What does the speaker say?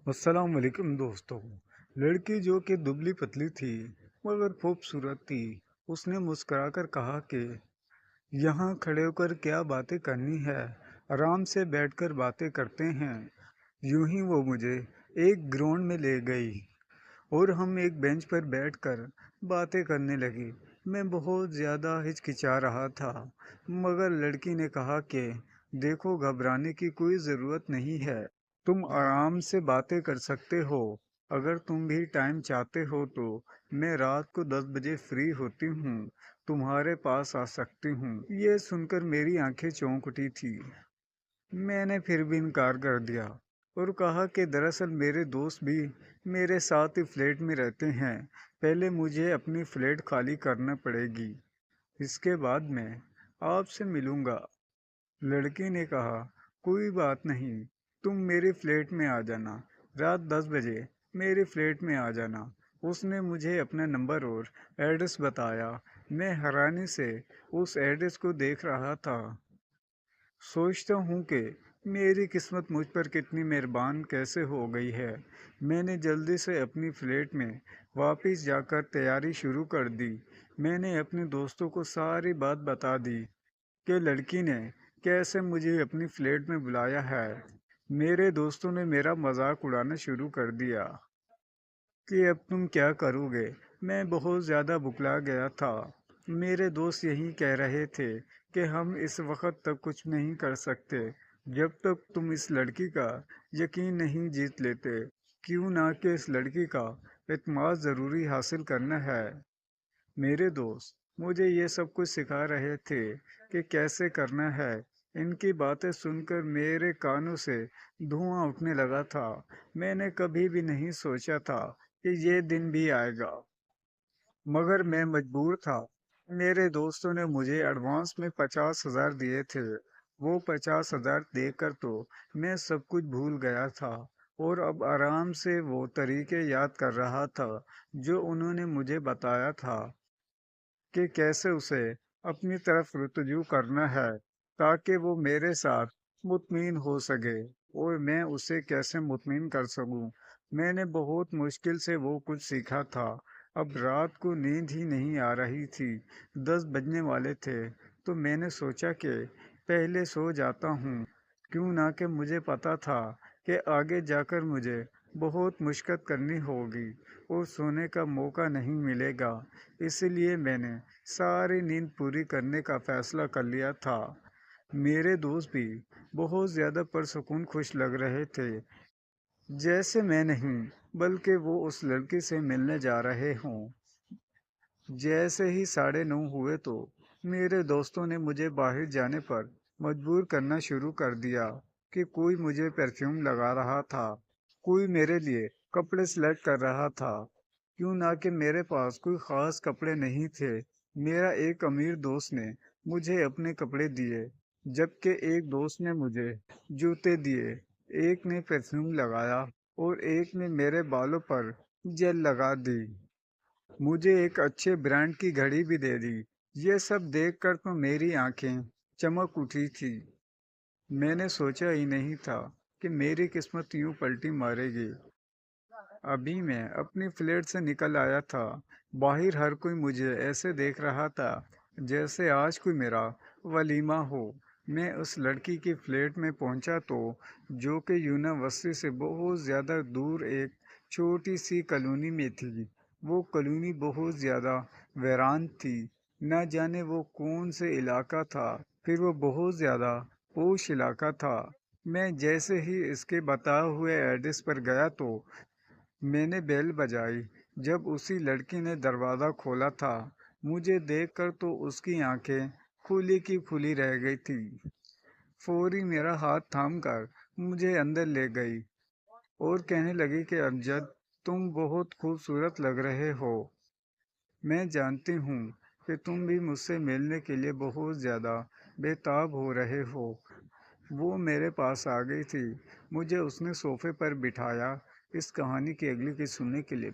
अस्सलाम वालेकुम दोस्तों। लड़की जो कि दुबली पतली थी मगर खूबसूरत थी, उसने मुस्कुराकर कहा कि यहाँ खड़े होकर क्या बातें करनी है, आराम से बैठकर बातें करते हैं। यूं ही वो मुझे एक ग्राउंड में ले गई और हम एक बेंच पर बैठकर बातें करने लगे। मैं बहुत ज़्यादा हिचकिचा रहा था, मगर लड़की ने कहा कि देखो, घबराने की कोई ज़रूरत नहीं है, तुम आराम से बातें कर सकते हो। अगर तुम भी टाइम चाहते हो तो मैं रात को 10 बजे फ्री होती हूँ, तुम्हारे पास आ सकती हूँ। ये सुनकर मेरी आंखें चौंक उठी थी। मैंने फिर भी इनकार कर दिया और कहा कि दरअसल मेरे दोस्त भी मेरे साथ ही फ्लैट में रहते हैं। पहले मुझे अपनी फ्लैट खाली करना पड़ेगी, इसके बाद मैं आपसे मिलूंगा। लड़की ने कहा, कोई बात नहीं, तुम मेरे फ्लैट में आ जाना, रात 10 बजे मेरे फ्लैट में आ जाना। उसने मुझे अपना नंबर और एड्रेस बताया। मैं हैरानी से उस एड्रेस को देख रहा था, सोचता हूँ कि मेरी किस्मत मुझ पर कितनी मेहरबान कैसे हो गई है। मैंने जल्दी से अपनी फ्लैट में वापस जाकर तैयारी शुरू कर दी। मैंने अपने दोस्तों को सारी बात बता दी कि लड़की ने कैसे मुझे अपनी फ्लैट में बुलाया है। मेरे दोस्तों ने मेरा मजाक उड़ाना शुरू कर दिया कि अब तुम क्या करोगे। मैं बहुत ज़्यादा बुकला गया था। मेरे दोस्त यही कह रहे थे कि हम इस वक्त तक कुछ नहीं कर सकते जब तक तुम इस लड़की का यकीन नहीं जीत लेते। क्यों ना कि इस लड़की का एतमाद ज़रूरी हासिल करना है। मेरे दोस्त मुझे ये सब कुछ सिखा रहे थे कि कैसे करना है। इनकी बातें सुनकर मेरे कानों से धुआं उठने लगा था। मैंने कभी भी नहीं सोचा था कि ये दिन भी आएगा, मगर मैं मजबूर था। मेरे दोस्तों ने मुझे एडवांस में 50,000 दिए थे। वो 50,000 देकर तो मैं सब कुछ भूल गया था और अब आराम से वो तरीके याद कर रहा था जो उन्होंने मुझे बताया था कि कैसे उसे अपनी तरफ रुतजू करना है ताकि वो मेरे साथ मुतमीन हो सके और मैं उसे कैसे मुतमीन कर सकूं। मैंने बहुत मुश्किल से वो कुछ सीखा था। अब रात को नींद ही नहीं आ रही थी, 10 बजने वाले थे, तो मैंने सोचा कि पहले सो जाता हूँ। क्यों ना कि मुझे पता था कि आगे जाकर मुझे बहुत मुश्किल करनी होगी और सोने का मौका नहीं मिलेगा। इसलिए मैंने सारी नींद पूरी करने का फैसला कर लिया था। मेरे दोस्त भी बहुत ज़्यादा पुरसुकून खुश लग रहे थे, जैसे मैं नहीं बल्कि वो उस लड़की से मिलने जा रहे हों। जैसे ही 9:30 हुए तो मेरे दोस्तों ने मुझे बाहर जाने पर मजबूर करना शुरू कर दिया कि कोई मुझे परफ्यूम लगा रहा था, कोई मेरे लिए कपड़े सिलेक्ट कर रहा था। क्यों ना कि मेरे पास कोई ख़ास कपड़े नहीं थे। मेरा एक अमीर दोस्त ने मुझे अपने कपड़े दिए, जबकि एक दोस्त ने मुझे जूते दिए। एक ने परफ्यूम लगाया और एक ने मेरे बालों पर जेल लगा दी। मुझे एक अच्छे ब्रांड की घड़ी भी दे दी। ये सब देखकर तो मेरी आंखें चमक उठी थी। मैंने सोचा ही नहीं था कि मेरी किस्मत यूं पलटी मारेगी। अभी मैं अपनी फ्लैट से निकल आया था। बाहर हर कोई मुझे ऐसे देख रहा था जैसे आज कोई मेरा वलीमा हो। मैं उस लड़की की फ्लैट में पहुंचा तो जो कि यूनिवर्सिटी से बहुत ज़्यादा दूर एक छोटी सी कॉलोनी में थी। वो कॉलोनी बहुत ज़्यादा वीरान थी। न जाने वो कौन से इलाका था, फिर वो बहुत ज़्यादा पोश इलाका था। मैं जैसे ही इसके बताए हुए एड्रेस पर गया तो मैंने बेल बजाई। जब उसी लड़की ने दरवाज़ा खोला था, मुझे देखकर तो उसकी आंखें खुली की खुली रह गई थी। फौरी मेरा हाथ थामकर मुझे अंदर ले गई और कहने लगी कि अमजद, तुम बहुत खूबसूरत लग रहे हो। मैं जानती हूँ कि तुम भी मुझसे मिलने के लिए बहुत ज़्यादा बेताब हो रहे हो। वो मेरे पास आ गई थी। मुझे उसने सोफे पर बिठाया इस कहानी की अगली की सुनने के लिए।